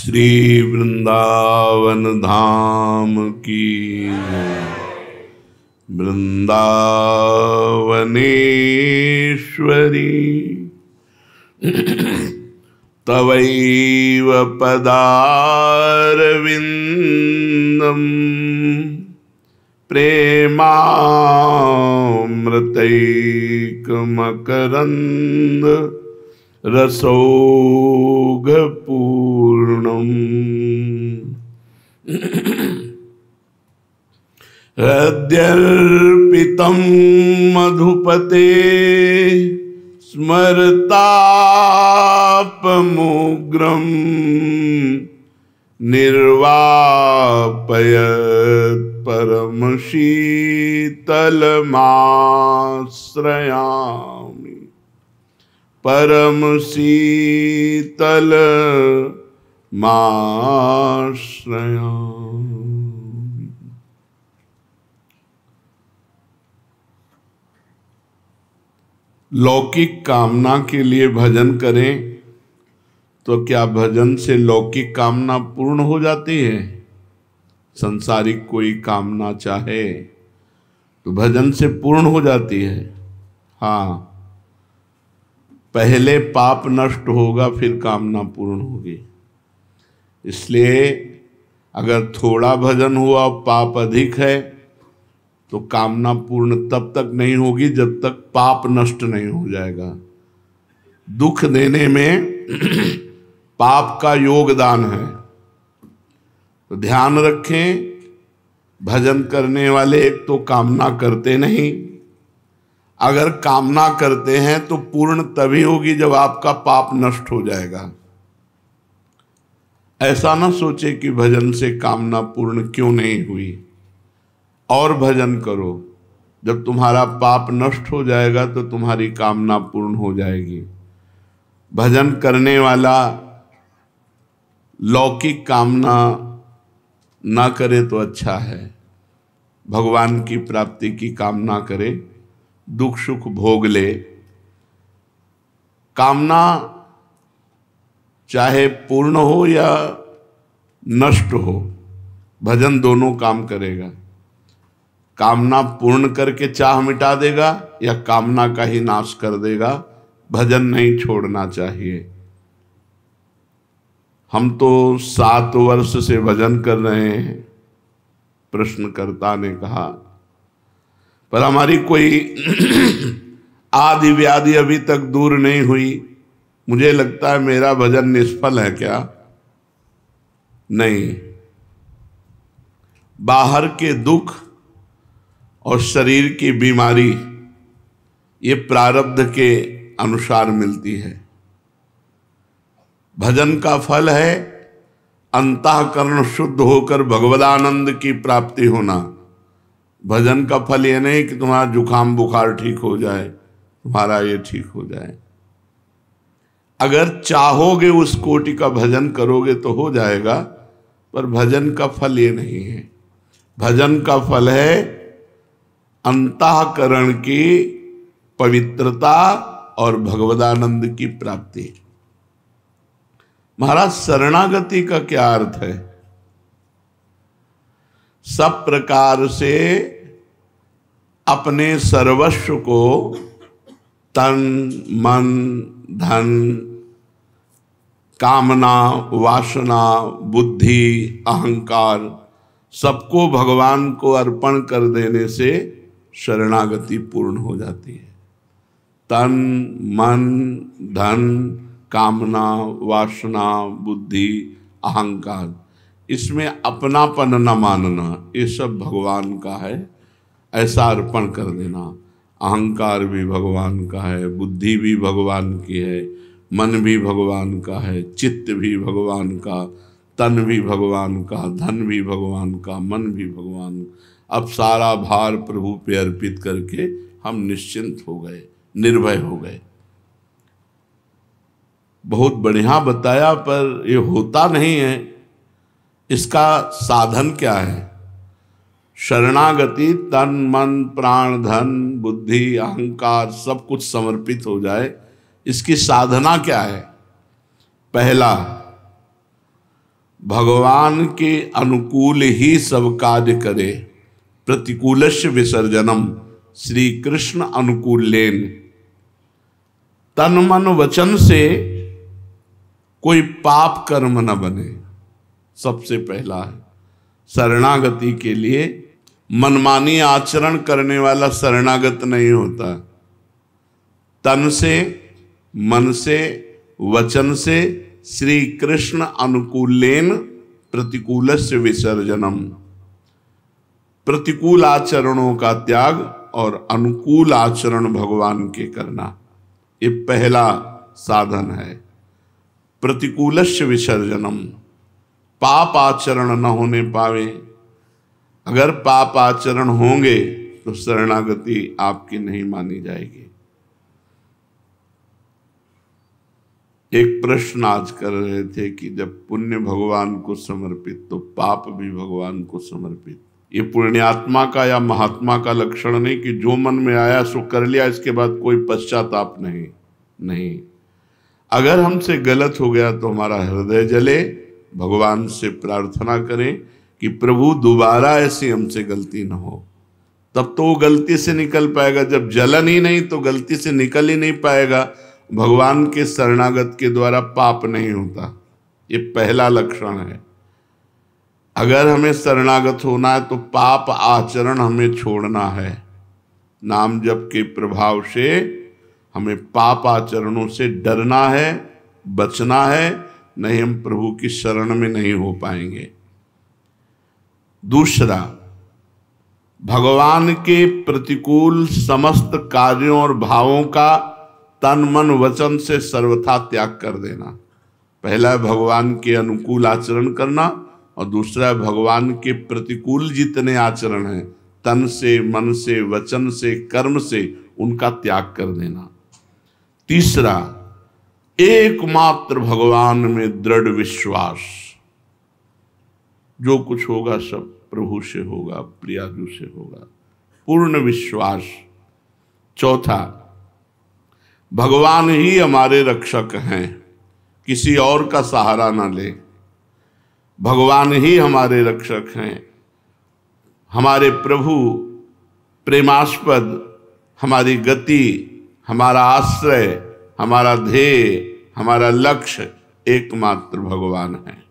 श्री वृंदावन धाम की वृंदावनेश्वरी तवैव पदारविन्दं प्रेमामृतैकमकरन्द रसौघपूर्णम् हृद्यर्पितं मधुपते स्मरतापमुग्रं निर्वापयत् परमशीतलमाश्रयामि परमशीतलमाश्रयामि। लौकिक कामना के लिए भजन करें तो क्या भजन से लौकिक कामना पूर्ण हो जाती है? संसारिक कोई कामना चाहे तो भजन से पूर्ण हो जाती है। हाँ, पहले पाप नष्ट होगा फिर कामना पूर्ण होगी। इसलिए अगर थोड़ा भजन हुआ पाप अधिक है तो कामना पूर्ण तब तक नहीं होगी जब तक पाप नष्ट नहीं हो जाएगा। दुख देने में पाप का योगदान है, तो ध्यान रखें। भजन करने वाले एक तो कामना करते नहीं, अगर कामना करते हैं तो पूर्ण तभी होगी जब आपका पाप नष्ट हो जाएगा। ऐसा ना सोचे कि भजन से कामना पूर्ण क्यों नहीं हुई, और भजन करो। जब तुम्हारा पाप नष्ट हो जाएगा तो तुम्हारी कामना पूर्ण हो जाएगी। भजन करने वाला लौकिक कामना ना करे तो अच्छा है, भगवान की प्राप्ति की कामना करे, दुख सुख भोग ले। कामना चाहे पूर्ण हो या नष्ट हो, भजन दोनों काम करेगा। कामना पूर्ण करके चाह मिटा देगा या कामना का ही नाश कर देगा। भजन नहीं छोड़ना चाहिए। हम तो 7 वर्ष से भजन कर रहे हैं, प्रश्नकर्ता ने कहा, पर हमारी कोई आदि व्याधि अभी तक दूर नहीं हुई। मुझे लगता है मेरा भजन निष्फल है क्या? नहीं, बाहर के दुख और शरीर की बीमारी ये प्रारब्ध के अनुसार मिलती है। भजन का फल है अंतःकरण शुद्ध होकर भगवदानंद की प्राप्ति होना। भजन का फल ये नहीं कि तुम्हारा जुकाम बुखार ठीक हो जाए, तुम्हारा ये ठीक हो जाए। अगर चाहोगे उस कोटि का भजन करोगे तो हो जाएगा, पर भजन का फल ये नहीं है। भजन का फल है अंतःकरण की पवित्रता और भगवदानंद की प्राप्ति। महाराज, शरणागति का क्या अर्थ है? सब प्रकार से अपने सर्वस्व को, तन मन धन कामना वासना बुद्धि अहंकार सबको भगवान को अर्पण कर देने से शरणागति पूर्ण हो जाती है। तन मन धन कामना वासना बुद्धि अहंकार, इसमें अपनापन न मानना, ये सब भगवान का है, ऐसा अर्पण कर देना। अहंकार भी भगवान का है, बुद्धि भी भगवान की है, मन भी भगवान का है, चित्त भी भगवान का, तन भी भगवान का, धन भी भगवान का, मन भी भगवान। अब सारा भार प्रभु पे अर्पित करके हम निश्चिंत हो गए, निर्भय हो गए। बहुत बढ़िया बताया, पर ये होता नहीं है। इसका साधन क्या है? शरणागति, तन मन प्राण धन बुद्धि अहंकार सब कुछ समर्पित हो जाए। इसकी साधना क्या है? पहला, भगवान के अनुकूल ही सब कार्य करे, प्रतिकूलस्य विसर्जनम श्री कृष्ण अनुकूलेन। तन मन वचन से कोई पाप कर्म न बने, सबसे पहला है। शरणागति के लिए मनमानी आचरण करने वाला शरणागत नहीं होता। तन से, मन से, वचन से श्री कृष्ण अनुकूलेन प्रतिकूलस्य विसर्जनम, प्रतिकूल आचरणों का त्याग और अनुकूल आचरण भगवान के करना, ये पहला साधन है। प्रतिकूलस्य विसर्जनम, पाप आचरण न होने पावे। अगर पाप आचरण होंगे तो शरणागति आपकी नहीं मानी जाएगी। एक प्रश्न आज कर रहे थे कि जब पुण्य भगवान को समर्पित तो पाप भी भगवान को समर्पित। ये पुण्यात्मा का या महात्मा का लक्षण नहीं कि जो मन में आया सो कर लिया, इसके बाद कोई पश्चाताप नहीं। अगर हमसे गलत हो गया तो हमारा हृदय जले, भगवान से प्रार्थना करें कि प्रभु दोबारा ऐसी हमसे गलती न हो। तब तो वो गलती से निकल पाएगा। जब जलन ही नहीं तो गलती से निकल ही नहीं पाएगा। भगवान के शरणागत के द्वारा पाप नहीं होता, ये पहला लक्षण है। अगर हमें शरणागत होना है तो पाप आचरण हमें छोड़ना है। नाम जप के प्रभाव से हमें पाप आचरणों से डरना है, बचना है, नहीं हम प्रभु की शरण में नहीं हो पाएंगे। दूसरा, भगवान के प्रतिकूल समस्त कार्यों और भावों का तन मन वचन से सर्वथा त्याग कर देना। पहला है भगवान के अनुकूल आचरण करना और दूसरा है भगवान के प्रतिकूल जितने आचरण हैं, तन से, मन से, वचन से, कर्म से, उनका त्याग कर देना। तीसरा, एकमात्र भगवान में दृढ़ विश्वास। जो कुछ होगा सब प्रभु से होगा, प्रियाजू से होगा, पूर्ण विश्वास। चौथा, भगवान ही हमारे रक्षक हैं, किसी और का सहारा ना ले। भगवान ही हमारे रक्षक हैं, हमारे प्रभु प्रेमास्पद, हमारी गति, हमारा आश्रय, हमारा ध्येय, हमारा लक्ष्य एकमात्र भगवान है।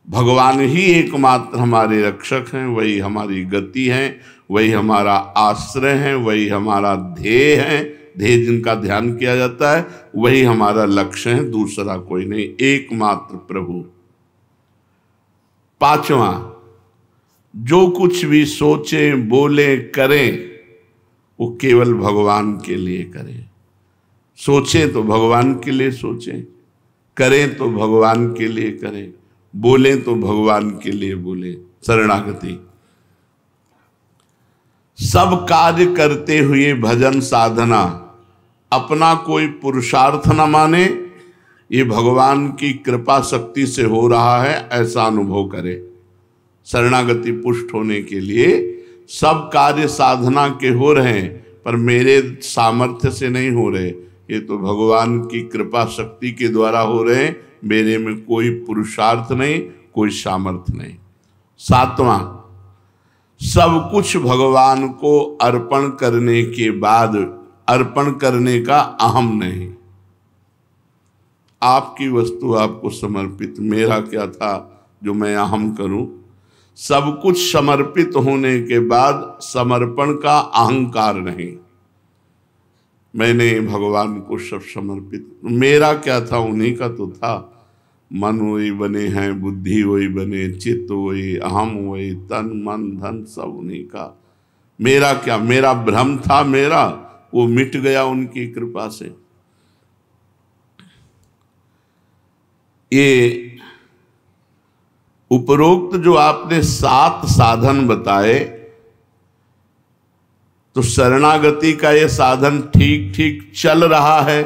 भगवान ही एकमात्र हमारे रक्षक हैं, वही हमारी गति है, वही हमारा आश्रय है, वही हमारा ध्येय है। ध्येय जिनका ध्यान किया जाता है वही हमारा लक्ष्य है, दूसरा कोई नहीं, एकमात्र प्रभु। पांचवा, जो कुछ भी सोचे, बोले, करें वो केवल भगवान के लिए करें। सोचें तो भगवान के लिए सोचें, करें तो भगवान के लिए करें, बोलें तो भगवान के लिए बोलें। शरणागति। सब कार्य करते हुए भजन साधना अपना कोई पुरुषार्थ न माने, ये भगवान की कृपा शक्ति से हो रहा है ऐसा अनुभव करे। शरणागति पुष्ट होने के लिए सब कार्य साधना के हो रहे हैं, पर मेरे सामर्थ्य से नहीं हो रहे, ये तो भगवान की कृपा शक्ति के द्वारा हो रहे हैं, मेरे में कोई पुरुषार्थ नहीं, कोई सामर्थ्य नहीं। सातवां, सब कुछ भगवान को अर्पण करने के बाद अर्पण करने का अहम नहीं। आपकी वस्तु आपको समर्पित, मेरा क्या था जो मैं अहम करूं। सब कुछ समर्पित होने के बाद समर्पण का अहंकार नहीं। मैंने भगवान को सब समर्पित, मेरा क्या था, उन्हीं का तो था। मन वही बने हैं, बुद्धि वही बने, चित्त वही, अहम वही, तन मन धन सब उन्हीं का। मेरा क्या, मेरा भ्रम था, मेरा वो मिट गया उनकी कृपा से। ये उपरोक्त जो आपने 7 साधन बताए, तो शरणागति का ये साधन ठीक ठीक चल रहा है,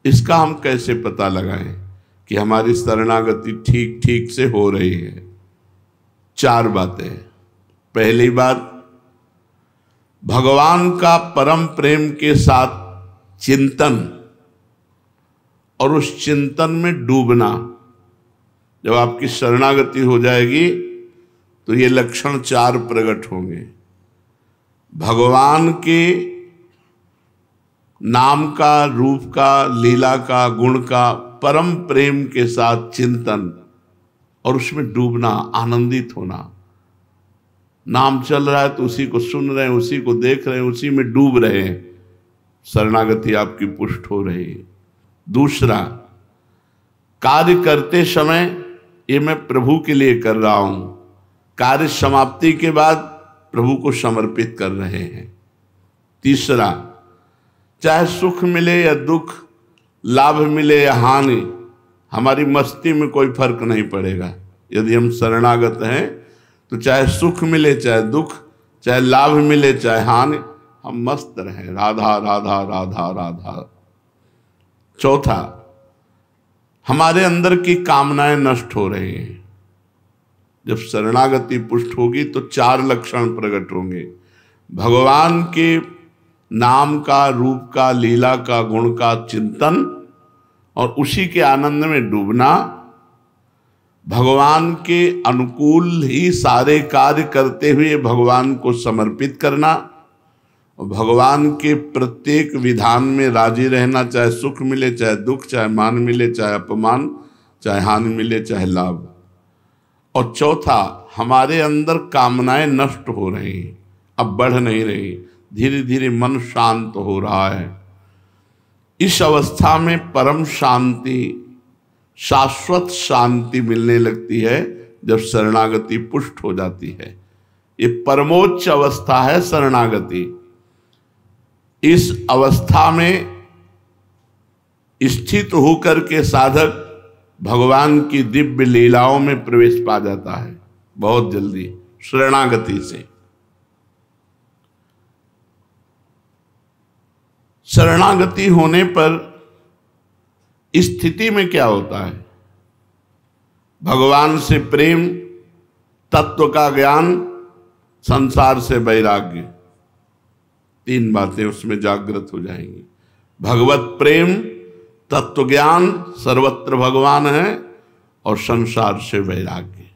इसका हम कैसे पता लगाएं कि हमारी शरणागति ठीक ठीक से हो रही है। 4 बातें। पहली बात, भगवान का परम प्रेम के साथ चिंतन और उस चिंतन में डूबना। जब आपकी शरणागति हो जाएगी तो ये लक्षण 4 प्रकट होंगे। भगवान के नाम का, रूप का, लीला का, गुण का परम प्रेम के साथ चिंतन और उसमें डूबना, आनंदित होना। नाम चल रहा है तो उसी को सुन रहे हैं, उसी को देख रहे हैं, उसी में डूब रहे हैं, शरणागति आपकी पुष्ट हो रही है। दूसरा, कार्य करते समय ये मैं प्रभु के लिए कर रहा हूं, कार्य समाप्ति के बाद प्रभु को समर्पित कर रहे हैं। तीसरा, चाहे सुख मिले या दुख, लाभ मिले या हानि, हमारी मस्ती में कोई फर्क नहीं पड़ेगा। यदि हम शरणागत हैं तो चाहे सुख मिले चाहे दुख, चाहे लाभ मिले चाहे हानि, हम मस्त रहें, राधा राधा राधा राधा। चौथा, हमारे अंदर की कामनाएं नष्ट हो रही हैं। जब शरणागति पुष्ट होगी तो 4 लक्षण प्रकट होंगे। भगवान के नाम का, रूप का, लीला का, गुण का चिंतन और उसी के आनंद में डूबना, भगवान के अनुकूल ही सारे कार्य करते हुए भगवान को समर्पित करना और भगवान के प्रत्येक विधान में राजी रहना, चाहे सुख मिले चाहे दुख, चाहे मान मिले चाहे अपमान, चाहे हानि मिले चाहे लाभ। और चौथा, हमारे अंदर कामनाएं नष्ट हो रही, अब बढ़ नहीं रही, धीरे धीरे मन शांत हो रहा है। इस अवस्था में परम शांति, शाश्वत शांति मिलने लगती है जब शरणागति पुष्ट हो जाती है। ये परमोच्च अवस्था है शरणागति। इस अवस्था में स्थित होकर के साधक भगवान की दिव्य लीलाओं में प्रवेश पा जाता है बहुत जल्दी शरणागति से। शरणागति होने पर स्थिति में क्या होता है? भगवान से प्रेम, तत्व का ज्ञान, संसार से वैराग्य, 3 बातें उसमें जागृत हो जाएंगी। भगवत प्रेम, तत्व ज्ञान, सर्वत्र भगवान है, और संसार से वैराग्य।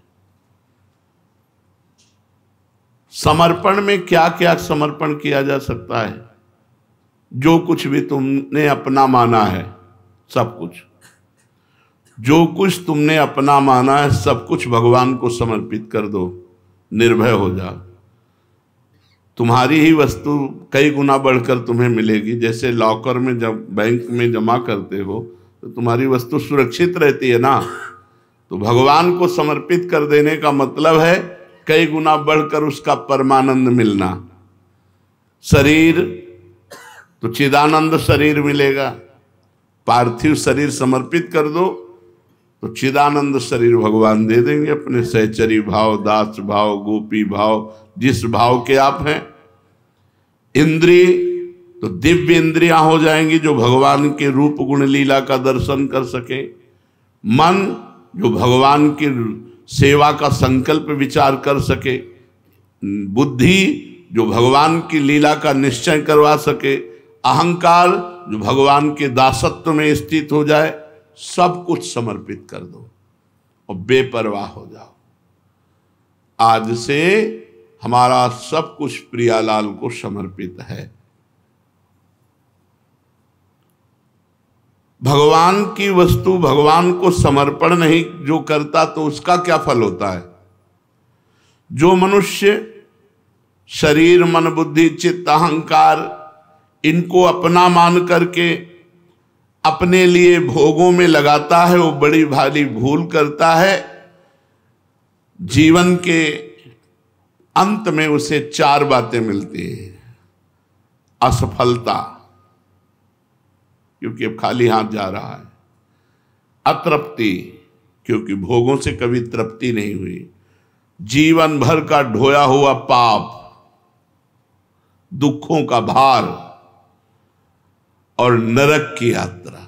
समर्पण में क्या क्या समर्पण किया जा सकता है? जो कुछ भी तुमने अपना माना है, सब कुछ, जो कुछ तुमने अपना माना है, सब कुछ भगवान को समर्पित कर दो, निर्भय हो जाओ। तुम्हारी ही वस्तु कई गुना बढ़कर तुम्हें मिलेगी। जैसे लॉकर में जब बैंक में जमा करते हो तो तुम्हारी वस्तु सुरक्षित रहती है ना, तो भगवान को समर्पित कर देने का मतलब है कई गुना बढ़कर उसका परमानंद मिलना। शरीर तो चिदानंद शरीर मिलेगा, पार्थिव शरीर समर्पित कर दो तो चिदानंद शरीर भगवान दे देंगे अपने सहचरी भाव, दास भाव, गोपी भाव, जिस भाव के आप हैं। इंद्रिय तो दिव्य इंद्रियां हो जाएंगी जो भगवान के रूप गुण लीला का दर्शन कर सके। मन जो भगवान की सेवा का संकल्प विचार कर सके। बुद्धि जो भगवान की लीला का निश्चय करवा सके। अहंकार जो भगवान के दासत्व में स्थित हो जाए। सब कुछ समर्पित कर दो और बेपरवाह हो जाओ। आज से हमारा सब कुछ प्रियालाल को समर्पित है। भगवान की वस्तु भगवान को समर्पण नहीं जो करता तो उसका क्या फल होता है? जो मनुष्य शरीर, मन, बुद्धि, चित्त, अहंकार इनको अपना मान करके अपने लिए भोगों में लगाता है, वो बड़ी भारी भूल करता है। जीवन के अंत में उसे 4 बातें मिलती हैं। असफलता, क्योंकि अब खाली हाथ जा रहा है। अतृप्ति, क्योंकि भोगों से कभी तृप्ति नहीं हुई। जीवन भर का ढोया हुआ पाप, दुखों का भार और नरक की यात्रा।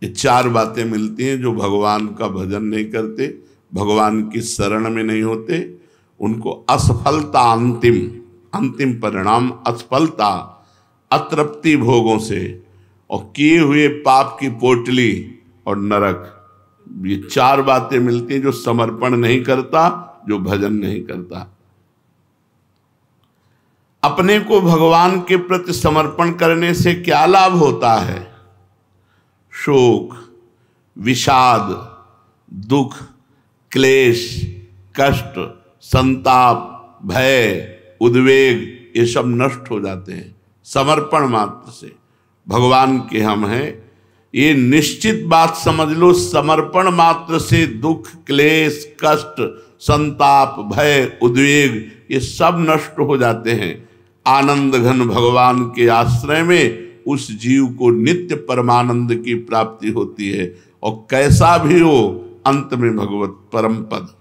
ये 4 बातें मिलती हैं जो भगवान का भजन नहीं करते, भगवान की शरण में नहीं होते, उनको असफलता, अंतिम परिणाम असफलता, अतृप्ति भोगों से और किए हुए पाप की पोटली और नरक, ये चार बातें मिलती हैं। जो समर्पण नहीं करता, जो भजन नहीं करता। अपने को भगवान के प्रति समर्पण करने से क्या लाभ होता है? शोक, विषाद, दुख, क्लेश, कष्ट, संताप, भय, उद्वेग, ये सब नष्ट हो जाते हैं समर्पण मात्र से। भगवान के हम हैं, ये निश्चित बात समझ लो। समर्पण मात्र से दुख, क्लेश, कष्ट, संताप, भय, उद्वेग, ये सब नष्ट हो जाते हैं। आनंद घन भगवान के आश्रय में उस जीव को नित्य परमानंद की प्राप्ति होती है। और कैसा भी हो, अंत में भगवत परम पद।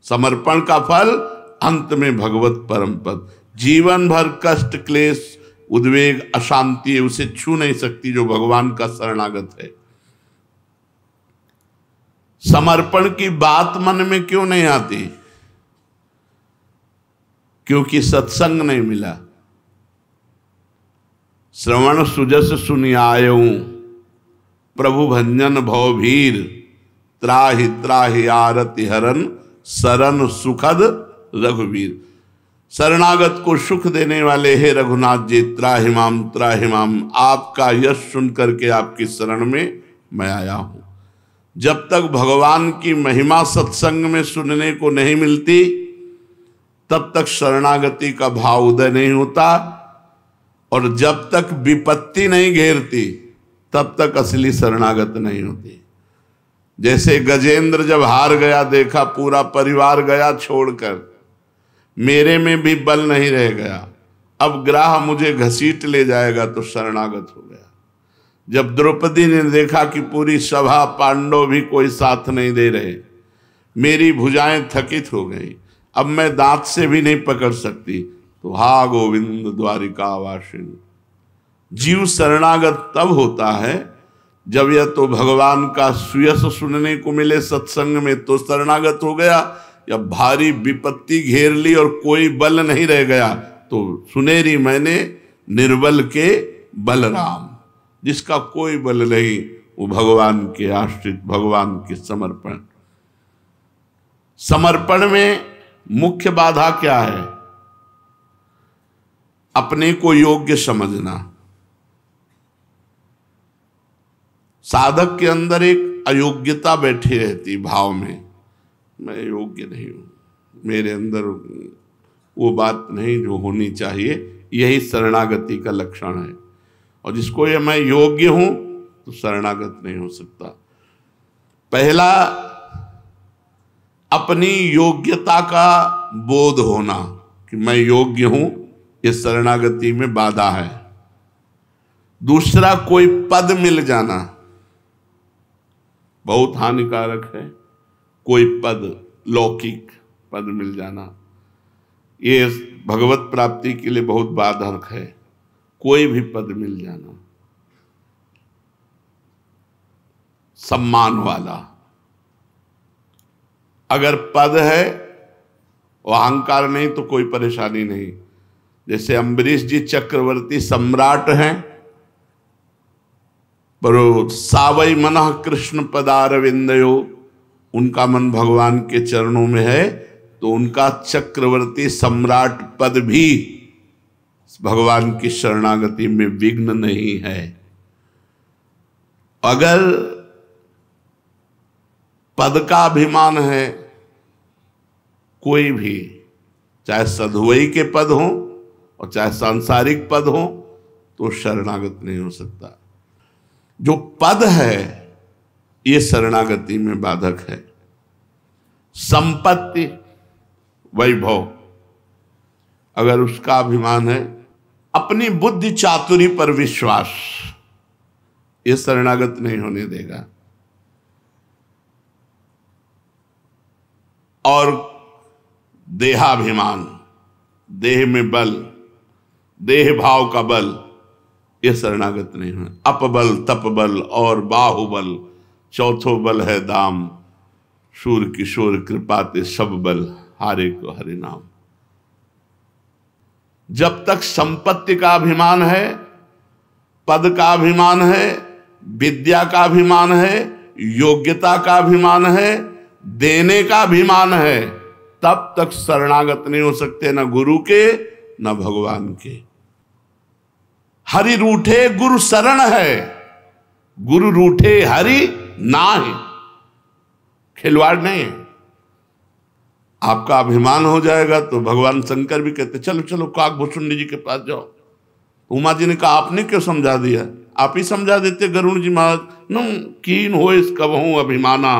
समर्पण का फल अंत में भगवत परम पद। जीवन भर कष्ट, क्लेश, उद्वेग, अशांति उसे छू नहीं सकती जो भगवान का शरणागत है। समर्पण की बात मन में क्यों नहीं आती? क्योंकि सत्संग नहीं मिला। श्रवण सुजस सुनियायऊ, प्रभु भंजन भवभीर, त्राहि त्राहि आरति हरन, शरण सुखद रघुवीर। शरणागत को सुख देने वाले हे रघुनाथ जी, त्राहिमाम त्राहिमाम, आपका यश सुन करके आपकी शरण में मैं आया हूं। जब तक भगवान की महिमा सत्संग में सुनने को नहीं मिलती, तब तक शरणागति का भाव उदय नहीं होता। और जब तक विपत्ति नहीं घेरती, तब तक असली शरणागत नहीं होती। जैसे गजेंद्र जब हार गया, देखा पूरा परिवार गया छोड़कर, मेरे में भी बल नहीं रह गया, अब ग्राह मुझे घसीट ले जाएगा, तो शरणागत हो गया। जब द्रौपदी ने देखा कि पूरी सभा पांडव भी कोई साथ नहीं दे रहे, मेरी भुजाएं थकित हो गई, अब मैं दांत से भी नहीं पकड़ सकती, तो हा गोविंद द्वारिका वासिन। जीव शरणागत तब होता है जब यह तो भगवान का सुयस सुनने को मिले सत्संग में, तो शरणागत हो गया। या भारी विपत्ति घेर ली और कोई बल नहीं रह गया, तो सुनेरी मैंने निर्बल के बलराम। जिसका कोई बल नहीं, वो भगवान के आश्रित, भगवान के समर्पण। समर्पण में मुख्य बाधा क्या है? अपने को योग्य समझना। साधक के अंदर एक अयोग्यता बैठी रहती भाव में, मैं योग्य नहीं हूं, मेरे अंदर वो बात नहीं जो होनी चाहिए। यही शरणागति का लक्षण है। और जिसको ये मैं योग्य हूं, तो शरणागत नहीं हो सकता। पहला, अपनी योग्यता का बोध होना कि मैं योग्य हूं, ये शरणागति में बाधा है। दूसरा, कोई पद मिल जाना बहुत हानिकारक है। कोई पद, लौकिक पद मिल जाना, ये भगवत प्राप्ति के लिए बहुत बाधक है। कोई भी पद मिल जाना, सम्मान वाला। अगर पद है और अहंकार नहीं, तो कोई परेशानी नहीं। जैसे अम्बरीश जी चक्रवर्ती सम्राट हैं, पर सावई मनः कृष्ण पदारविंदयो, उनका मन भगवान के चरणों में है, तो उनका चक्रवर्ती सम्राट पद भी भगवान की शरणागति में विघ्न नहीं है। अगर पद का अभिमान है, कोई भी, चाहे सधुवई के पद हो और चाहे सांसारिक पद हो, तो शरणागत नहीं हो सकता। जो पद है, ये शरणागति में बाधक है। संपत्ति, वैभव, अगर उसका अभिमान है, अपनी बुद्धि चातुरी पर विश्वास, ये शरणागत नहीं होने देगा। और देहाभिमान, देह में बल, देह भाव का बल, ये शरणागत नहीं है। अपबल, तपबल और बाहुबल, चौथो बल है दाम, शूर किशोर कृपाते सब बल, हारे को हरि नाम। जब तक संपत्ति का अभिमान है, पद का अभिमान है, विद्या का अभिमान है, योग्यता का अभिमान है, देने का अभिमान है, तब तक शरणागत नहीं हो सकते, न गुरु के न भगवान के। हरि रूठे गुरु शरण है, गुरु रूठे हरि नाहि। खिलवाड़ नहीं है। आपका अभिमान हो जाएगा तो भगवान शंकर भी कहते चलो चलो काकभूषुंडी जी के पास जाओ। उमा जी ने कहा आपने क्यों समझा दिया, आप ही समझा देते गरुण जी महाराज। न कीन हो इस कबहू अभिमाना,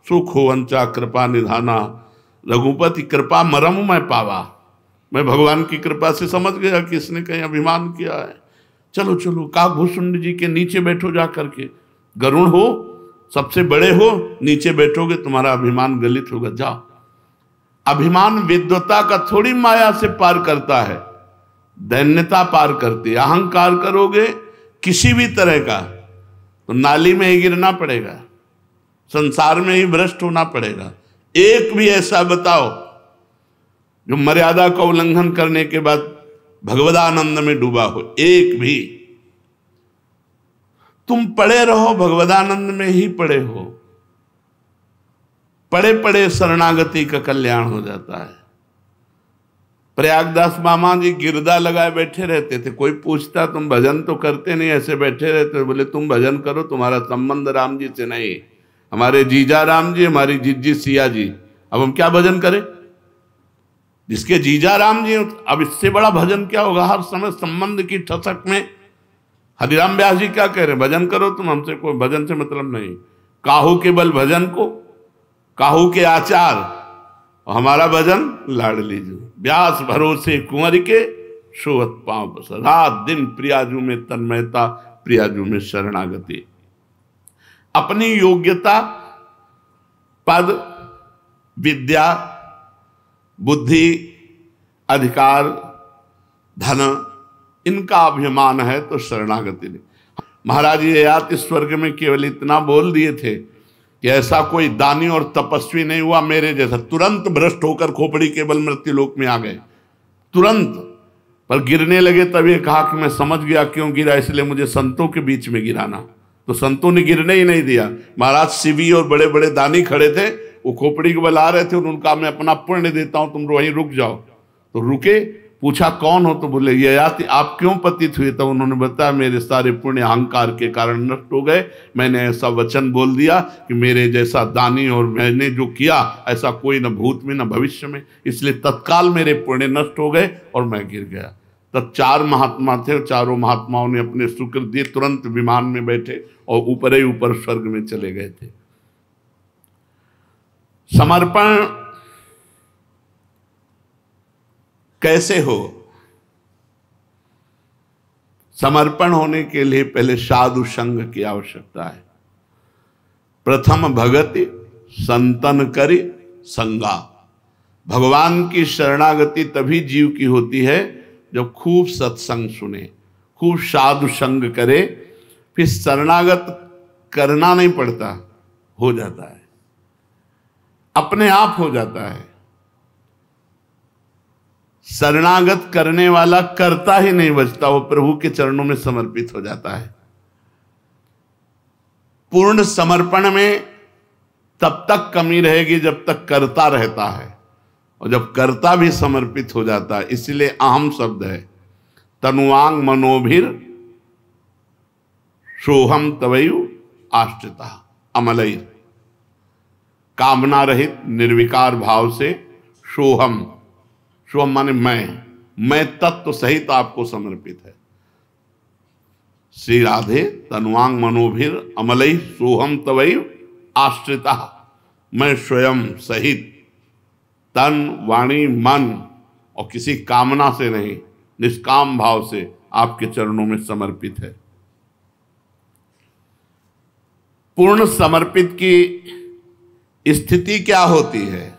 सुख हो अंचा कृपा निधाना, रघुपति कृपा मरम मैं पावा। मैं भगवान की कृपा से समझ गया कि इसने कहीं अभिमान किया है। चलो चलो काकभूषुंडी जी के नीचे बैठो जा करके, गरुण हो, सबसे बड़े हो, नीचे बैठोगे तुम्हारा अभिमान गलित होगा, जाओ। अभिमान विद्वता का थोड़ी माया से पार करता है, दैन्यता पार करती है। अहंकार करोगे किसी भी तरह का तो नाली में ही गिरना पड़ेगा, संसार में ही भ्रष्ट होना पड़ेगा। एक भी ऐसा बताओ जो मर्यादा का उल्लंघन करने के बाद भगवदानंद में डूबा हो, एक भी। तुम पड़े रहो भगवदानंद में ही पड़े हो, पड़े पड़े शरणागति का कल्याण हो जाता है। प्रयागदास मामा जी गिरदा लगाए बैठे रहते थे, कोई पूछता तुम भजन तो करते नहीं, ऐसे बैठे रहते। बोले तुम भजन करो, तुम्हारा संबंध राम जी से नहीं, हमारे जीजा राम जी, हमारी जीजी सिया जी, अब हम क्या भजन करें। जिसके जीजा राम जी, अब इससे बड़ा भजन क्या होगा। हर समय संबंध की ठसक में हरिराम व्यास जी क्या कह रहे हैं, भजन करो तुम, हमसे कोई भजन से मतलब नहीं। काहू के बल भजन को, काहू के आचार, हमारा भजन लाड़ लीजिए। व्यास भरोसे कुंवर के, सोवत पांव बस, रात दिन प्रियाजू में तन्मयता, प्रियाजू में शरणागति। अपनी योग्यता, पद, विद्या, बुद्धि, अधिकार, धन, इनका अभिमान है तो शरणागति नहीं। महाराज ययाति स्वर्ग में केवल इतना बोल दिए थे कि ऐसा कोई दानी और तपस्वी नहीं हुआ मेरे जैसा। तुरंत भ्रष्ट होकर खोपड़ी केवल मृत्यु लोक में आ गए, तुरंत। पर गिरने लगे तब ये कहा कि मैं समझ गया क्यों गिरा, इसलिए मुझे संतों के बीच में गिराना। तो संतों ने गिरने ही नहीं दिया। महाराज शिवी और बड़े बड़े दानी खड़े थे, वो खोपड़ी के बल आ रहे थे, उनका मैं अपना पुण्य देता हूं, तुम वहीं रुक जाओ। तो रुके, पूछा कौन हो, तो बोले ययाति, आप क्यों पतित हुए। तब उन्होंने बताया मेरे सारे पुण्य अहंकार के कारण नष्ट हो गए, मैंने ऐसा वचन बोल दिया कि मेरे जैसा दानी और मैंने जो किया ऐसा कोई न भूत में न भविष्य में, इसलिए तत्काल मेरे पुण्य नष्ट हो गए और मैं गिर गया। तब 4 महात्मा थे, चारों महात्माओं ने अपने शुक्र दिए, तुरंत विमान में बैठे और ऊपर ही ऊपर स्वर्ग में चले गए थे। समर्पण कैसे हो। समर्पण होने के लिए पहले साधु संग की आवश्यकता है। प्रथम भगति संतन करी संगा। भगवान की शरणागति तभी जीव की होती है जब खूब सत्संग सुने, खूब साधु संग करे, फिर शरणागत करना नहीं पड़ता, हो जाता है, अपने आप हो जाता है। शरणागत करने वाला करता ही नहीं बचता, वो प्रभु के चरणों में समर्पित हो जाता है। पूर्ण समर्पण में तब तक कमी रहेगी जब तक करता रहता है, और जब कर्ता भी समर्पित हो जाता है। इसलिए अहम शब्द है, तनुवांग मनोभिर सोहम तवयु आश्रिता अमलैर। कामना रहित निर्विकार भाव से सोहम, सोहम माने मैं तत्व सहित आपको समर्पित है। श्री राधे तनुवांग मनोभिर अमलैर सोहम तवयु आश्रिता। मैं स्वयं सहित तन वाणी मन और किसी कामना से नहीं, निष्काम भाव से आपके चरणों में समर्पित है। पूर्ण समर्पित की स्थिति क्या होती है।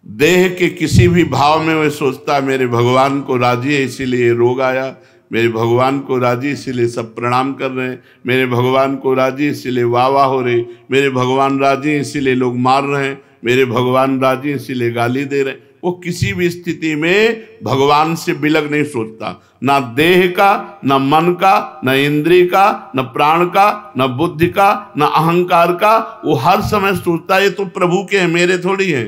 देह के किसी भी भाव में वह सोचता है मेरे भगवान को राजी है इसीलिए रोग आया, मेरे भगवान को राजी इसीलिए सब प्रणाम कर रहे हैं, मेरे भगवान को राजी इसीलिए वाह वाह हो रही, मेरे भगवान राजी इसीलिए लोग मार रहे हैं, मेरे भगवान राजी इसीलिए गाली दे रहे हैं। वो किसी भी स्थिति में भगवान से बिलग नहीं सोचता, ना देह का, ना मन का, ना इंद्रिय का, ना प्राण का, ना बुद्धि का, ना अहंकार का। वो हर समय सोचता है ये तो प्रभु के हैं, मेरे थोड़ी हैं,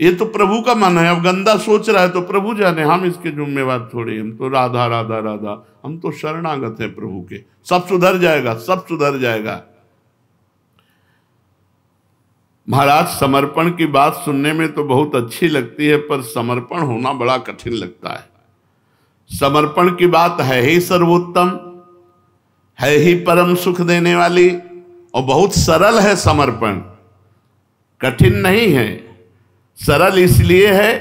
ये तो प्रभु का मन है। अब गंदा सोच रहा है तो प्रभु जाने, हम इसके जिम्मेवार थोड़ी। हम तो राधा राधा राधा, हम तो शरणागत हैं प्रभु के। सब सुधर जाएगा, सब सुधर जाएगा। महाराज, समर्पण की बात सुनने में तो बहुत अच्छी लगती है, पर समर्पण होना बड़ा कठिन लगता है। समर्पण की बात है ही सर्वोत्तम, है ही परम सुख देने वाली, और बहुत सरल है समर्पण, कठिन नहीं है। सरल इसलिए है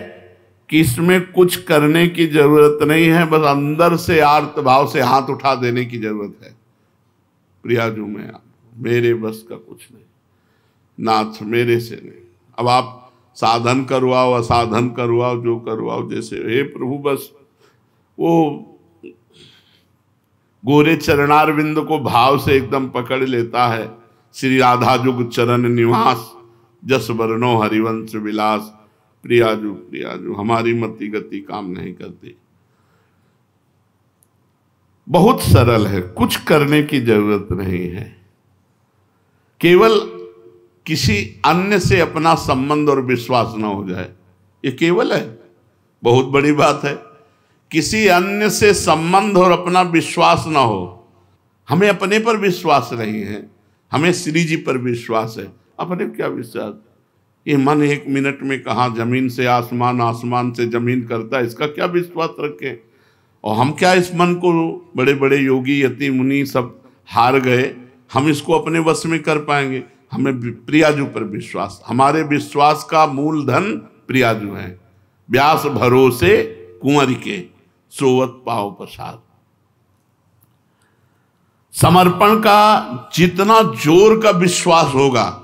कि इसमें कुछ करने की जरूरत नहीं है, बस अंदर से आर्त भाव से हाथ उठा देने की जरूरत है। प्रियाजू में मेरे बस का कुछ नहीं, नाथ मेरे से नहीं। अब आप साधन करवाओ, असाधन करवाओ, जो करवाओ जैसे, हे प्रभु बस वो गोरे चरणारविंद को भाव से एकदम पकड़ लेता है। श्री राधा जुग चरण निवास, जस वर्णो हरिवंश विलास। प्रियाजू प्रियाजू, हमारी मति गति काम नहीं करती। बहुत सरल है, कुछ करने की जरूरत नहीं है। केवल किसी अन्य से अपना संबंध और विश्वास न हो जाए, ये केवल है, बहुत बड़ी बात है। किसी अन्य से संबंध और अपना विश्वास ना हो। हमें अपने पर विश्वास नहीं है, हमें श्री जी पर विश्वास है। अपने क्या विश्वास? ये मन एक मिनट में कहाँ जमीन से आसमान, आसमान से जमीन करता है, इसका क्या विश्वास रखें? और हम क्या इस मन को, बड़े बड़े योगी यति मुनि सब हार गए, हम इसको अपने वश में कर पाएंगे? हमें प्रियाजू पर विश्वास, हमारे विश्वास का मूलधन प्रियाजू है। व्यास भरोसे कुंवर के, सोवत पाओ प्रसाद। समर्पण का जितना जोर का विश्वास होगा,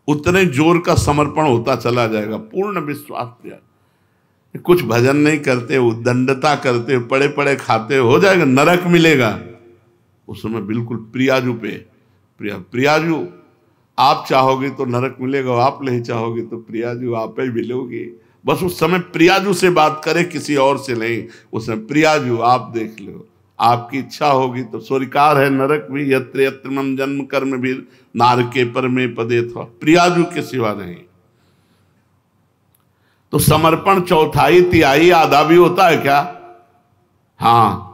उतने जोर का समर्पण होता चला जाएगा। पूर्ण विश्वास प्रिया, कुछ भजन नहीं करते, उद्दंडता करते, पड़े पड़े खाते, हो जाएगा, नरक मिलेगा। उस समय बिल्कुल प्रियाजू पे, प्रियाजू आप चाहोगे तो नरक मिलेगा, आप नहीं चाहोगे तो प्रियाजू आप ही मिलोगे। बस उस समय प्रियाजू से बात करें, किसी और से नहीं। उस समय प्रियाजू आप देख लो, आपकी इच्छा होगी तो स्वीकार है नरक भी, यत्र यत्र मम जन्म कर्म भी नारके पर में पदे था, प्रियाजू के सिवा नहीं। तो समर्पण चौथाई तिहाई आधा भी होता है क्या? हाँ,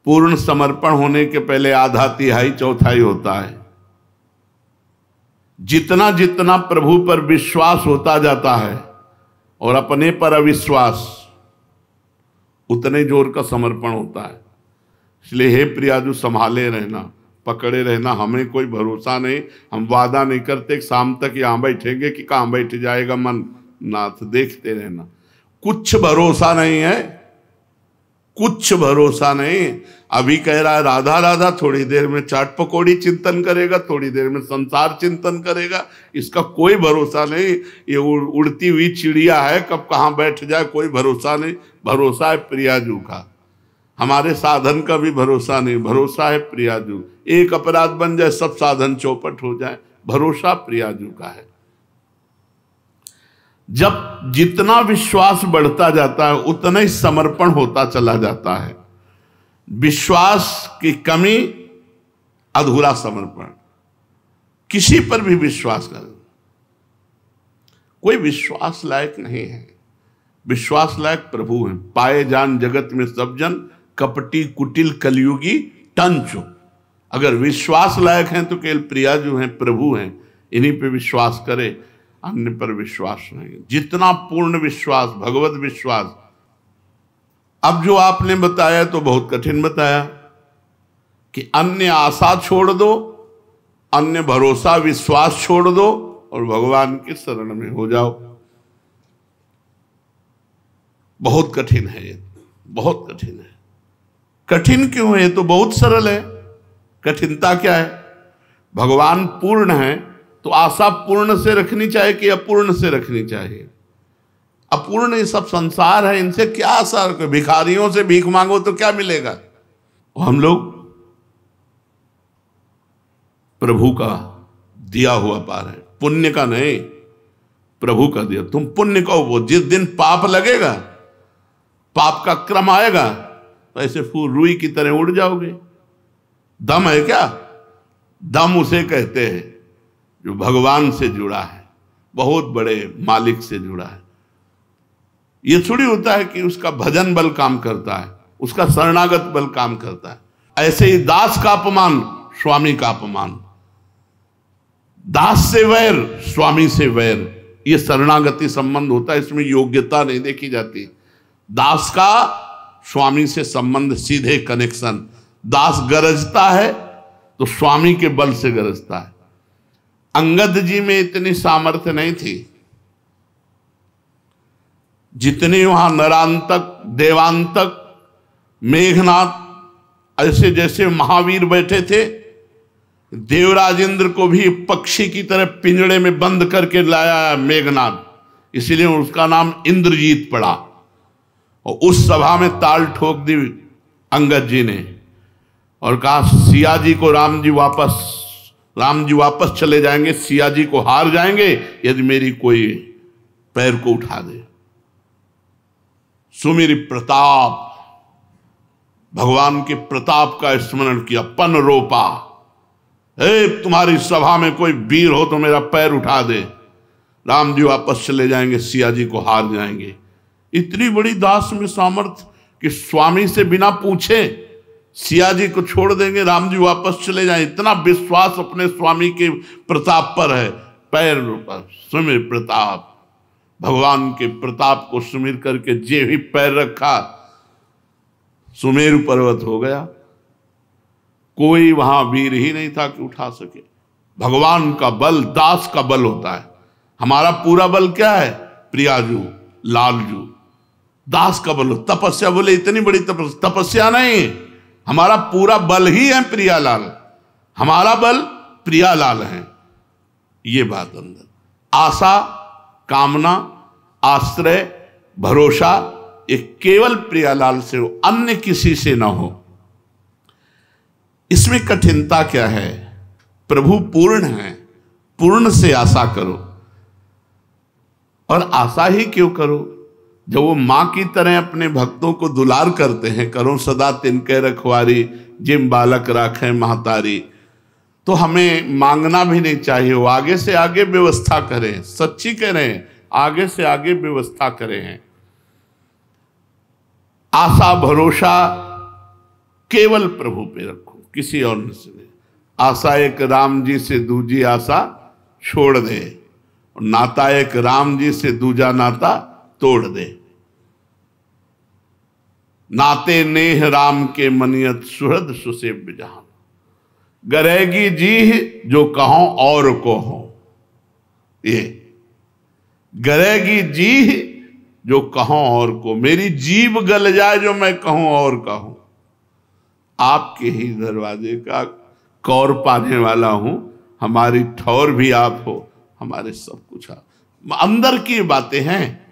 पूर्ण समर्पण होने के पहले आधा तिहाई चौथाई होता है। जितना जितना प्रभु पर विश्वास होता जाता है और अपने पर अविश्वास, उतने जोर का समर्पण होता है। इसलिए हे प्रियाजू, संभाले रहना, पकड़े रहना। हमें कोई भरोसा नहीं, हम वादा नहीं करते शाम तक यहाँ बैठेंगे कि कहाँ बैठ जाएगा मन। नाथ देखते रहना, कुछ भरोसा नहीं है, कुछ भरोसा नहीं। अभी कह रहा है राधा राधा, थोड़ी देर में चाट पकौड़ी चिंतन करेगा, थोड़ी देर में संसार चिंतन करेगा। इसका कोई भरोसा नहीं। ये उड़ती हुई चिड़िया है, कब कहाँ बैठ जाए कोई भरोसा नहीं। भरोसा है प्रियाजू का, हमारे साधन का भी भरोसा नहीं, भरोसा है प्रियाजू। एक अपराध बन जाए, सब साधन चौपट हो जाए, भरोसा प्रियाजू का है। जब जितना विश्वास बढ़ता जाता है, उतना ही समर्पण होता चला जाता है। विश्वास की कमी, अधूरा समर्पण। किसी पर भी विश्वास कर, कोई विश्वास लायक नहीं है। विश्वास लायक प्रभु हैं। पाए जान जगत में सब जन, कपटी कुटिल कलयुगी टंचो। अगर विश्वास लायक हैं तो केवल प्रियाजू हैं, प्रभु हैं, इन्हीं पे विश्वास करे, अन्य पर विश्वास नहीं। जितना पूर्ण विश्वास, भगवत विश्वास। अब जो आपने बताया तो बहुत कठिन बताया कि अन्य आशा छोड़ दो, अन्य भरोसा विश्वास छोड़ दो और भगवान की शरण में हो जाओ। बहुत कठिन है ये, बहुत कठिन है। कठिन क्यों है? ये तो बहुत सरल है। कठिनता क्या है? भगवान पूर्ण है तो आशा पूर्ण से रखनी चाहिए कि अपूर्ण से रखनी चाहिए? अपूर्ण ये सब संसार है, इनसे क्या आशा? भिखारियों से भीख मांगो तो क्या मिलेगा? और हम लोग प्रभु का दिया हुआ पा रहे हैं, पुण्य का नहीं। प्रभु का दिया। तुम पुण्य का उपभोग, जिस दिन पाप लगेगा, पाप का क्रम आएगा, तो ऐसे फूल रुई की तरह उड़ जाओगे। दम है क्या? दम उसे कहते हैं जो भगवान से जुड़ा है, बहुत बड़े मालिक से जुड़ा है। ये थोड़ी होता है कि उसका भजन बल काम करता है, उसका शरणागत बल काम करता है। ऐसे ही दास का अपमान स्वामी का अपमान, दास से वैर स्वामी से वैर, ये शरणागति संबंध होता है। इसमें योग्यता नहीं देखी जाती। दास का स्वामी से संबंध, सीधे कनेक्शन। दास गरजता है तो स्वामी के बल से गरजता है। अंगद जी में इतनी सामर्थ्य नहीं थी जितनी वहां नरांतक, देवांतक, मेघनाथ, ऐसे जैसे महावीर बैठे थे। देवराज इंद्र को भी पक्षी की तरह पिंजड़े में बंद करके लाया मेघनाथ, इसलिए उसका नाम इंद्रजीत पड़ा। और उस सभा में ताल ठोक दी अंगद जी ने और कहा सिया जी को राम जी वापस चले जाएंगे, सिया जी को हार जाएंगे यदि मेरी कोई पैर को उठा दे। सुमेरी प्रताप, भगवान के प्रताप का स्मरण किया। पन रोपा, तुम्हारी सभा में कोई वीर हो तो मेरा पैर उठा दे, राम जी वापस चले जाएंगे, सिया जी को हार जाएंगे। इतनी बड़ी दास में सामर्थ्य कि स्वामी से बिना पूछे सिया जी को छोड़ देंगे, राम जी वापस चले जाएं। इतना विश्वास अपने स्वामी के प्रताप पर है। पैर पर सुमिर प्रताप, भगवान के प्रताप को सुमिर करके जे भी पैर रखा सुमेरु पर्वत हो गया। कोई वहां वीर ही नहीं था कि उठा सके। भगवान का बल दास का बल होता है। हमारा पूरा बल क्या है? प्रियाजू, लालजू, दास का बल। तपस्या बोले इतनी बड़ी तपस्या नहीं, हमारा पूरा बल ही है प्रियालाल। हमारा बल प्रियालाल है। ये बात अंदर। आशा, कामना, आश्रय, भरोसा, ये केवल प्रियालाल से हो, अन्य किसी से ना हो। इसमें कठिनता क्या है? प्रभु पूर्ण है, पूर्ण से आशा करो। और आशा ही क्यों करो? जब वो मां की तरह अपने भक्तों को दुलार करते हैं, करो सदा तिनके रखवारी, जिम बालक राखे महतारी, तो हमें मांगना भी नहीं चाहिए। वो आगे से आगे व्यवस्था करें। सच्ची कह रहे हैं, आगे से आगे व्यवस्था करें। आशा भरोसा केवल प्रभु पे रखो, किसी और से नहीं। आशा एक राम जी से दूजी आशा छोड़ दे, नाता एक राम जी से दूजा नाता तोड़ दे। नाते नेह राम के मनियत सुहृद सुसेव्य जहां, गरेगी जी जो कहो और को हो। ये गरेगी जी जो कहो और को, मेरी जीभ गल जाए जो मैं कहूं और कहूं। आपके ही दरवाजे का कौर पाने वाला हूं, हमारी ठौर भी आप हो, हमारे सब कुछ आप। अंदर की बातें हैं।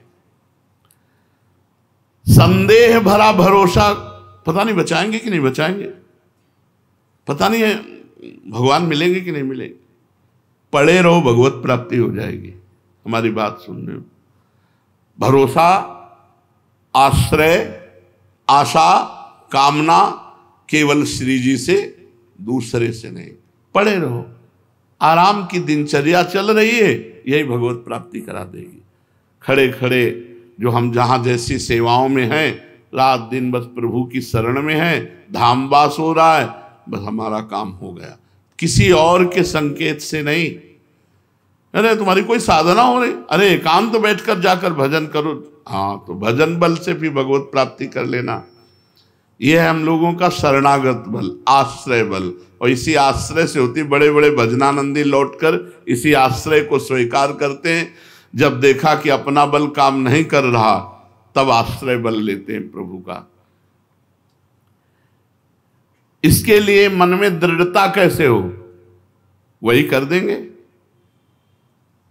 संदेह भरा भरोसा, पता नहीं बचाएंगे कि नहीं बचाएंगे, पता नहीं है भगवान मिलेंगे कि नहीं मिलेंगे। पड़े रहो, भगवत प्राप्ति हो जाएगी। हमारी बात सुनने में भरोसा, आश्रय, आशा, कामना केवल श्री जी से, दूसरे से नहीं। पड़े रहो, आराम की दिनचर्या चल रही है, यही भगवत प्राप्ति करा देगी। खड़े खड़े जो हम जहाँ जैसी सेवाओं में हैं, रात दिन बस प्रभु की शरण में हैं, धामवास हो रहा है, बस हमारा काम हो गया, किसी और के संकेत से नहीं। अरे तुम्हारी कोई साधना हो रही, अरे एकांत तो बैठकर जाकर भजन करो। हाँ, तो भजन बल से भी भगवत प्राप्ति कर लेना। यह है हम लोगों का शरणागत बल, आश्रय बल। और इसी आश्रय से होती, बड़े बड़े भजनानंदी लौटकर इसी आश्रय को स्वीकार करते हैं। जब देखा कि अपना बल काम नहीं कर रहा, तब आश्रय बल लेते हैं प्रभु का। इसके लिए मन में दृढ़ता कैसे हो? वही कर देंगे,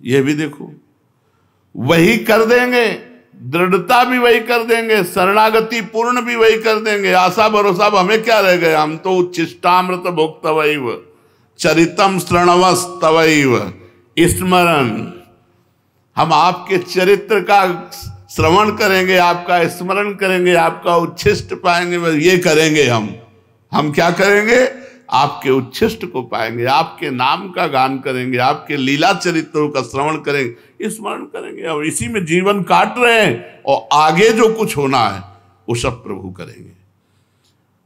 यह भी देखो, वही कर देंगे, दृढ़ता भी वही कर देंगे, शरणागति पूर्ण भी वही कर देंगे। आशा भरोसा हमें क्या रह गया? हम तो उच्छिष्टामृत भोक्तवैव चरितम श्रणवस्तवैव स्मरण। हम आपके चरित्र का श्रवण करेंगे, आपका स्मरण करेंगे, आपका उच्छिष्ट पाएंगे, बस ये करेंगे हम क्या करेंगे? आपके उच्छिष्ट को पाएंगे, आपके नाम का गान करेंगे, आपके लीला चरित्रों का श्रवण करेंगे, स्मरण करेंगे, और इसी में जीवन काट रहे हैं, और आगे जो कुछ होना है वो सब प्रभु करेंगे।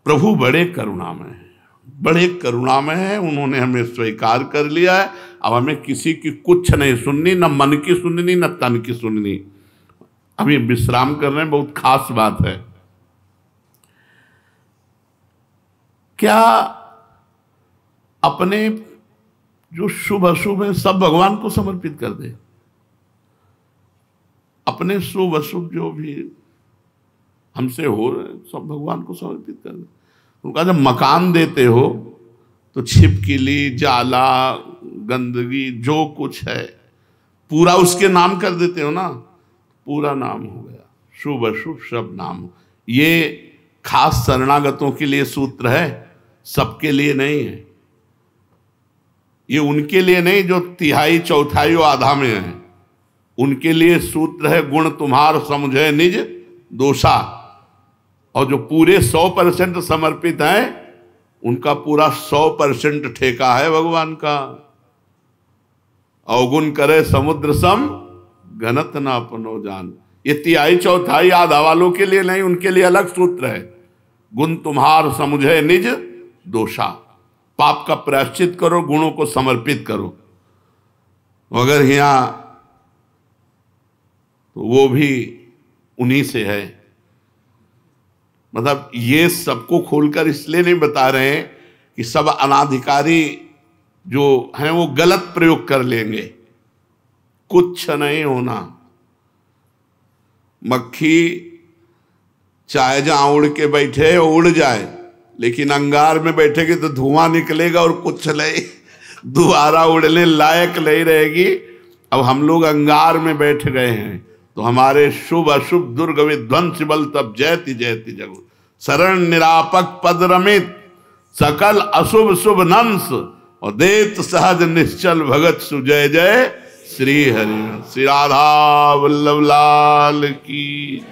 प्रभु बड़े करुणामय हैं, बड़े करुणामय हैं, उन्होंने हमें स्वीकार कर लिया है। अब हमें किसी की कुछ नहीं सुननी, न मन की सुननी, न तन की सुननी। अभी विश्राम कर रहे हैं, बहुत खास बात है। क्या अपने जो शुभ अशुभ है सब भगवान को समर्पित कर दे? अपने शुभ अशुभ जो भी हमसे हो रहे सब भगवान को समर्पित कर दे। उनका जब मकान देते हो तो छिपकली, जाला, गंदगी जो कुछ है पूरा उसके नाम कर देते हो ना, पूरा नाम हो गया, शुभ अशुभ सब नाम। ये खास शरणागतों के लिए सूत्र है, सबके लिए नहीं है। ये उनके लिए नहीं जो तिहाई चौथाई आधा में है, उनके लिए सूत्र है गुण तुम्हार समझे निज दोषा। और जो पूरे 100% समर्पित हैं उनका पूरा 100% ठेका है भगवान का। अवगुण करे समुद्र सम घनत न अपनो जान। ये तिहाई चौथाई आधा वालों के लिए नहीं, उनके लिए अलग सूत्र है, गुण तुम्हार समझे निज दोषा। पाप का प्रायश्चित करो, गुणों को समर्पित करो। मगर यहां तो वो भी उन्हीं से है। मतलब ये सबको खोलकर इसलिए नहीं बता रहे हैं कि सब अनाधिकारी जो हैं वो गलत प्रयोग कर लेंगे, कुछ नहीं होना। मक्खी चाहे जहां उड़ के बैठे उड़ जाए, लेकिन अंगार में बैठेगी तो धुआं निकलेगा और कुछ नहीं, दोबारा उड़ने लायक नहीं रहेगी। अब हम लोग अंगार में बैठ गए हैं तो हमारे शुभ अशुभ दुर्ग विध्वंस बल तब जयति जयति जगु। शरण निरापक पद रमित सकल अशुभ शुभ नंस, और देत सहज निश्चल भगत सुजय जय श्री हरि। श्री राधा वल्लभ लाल की।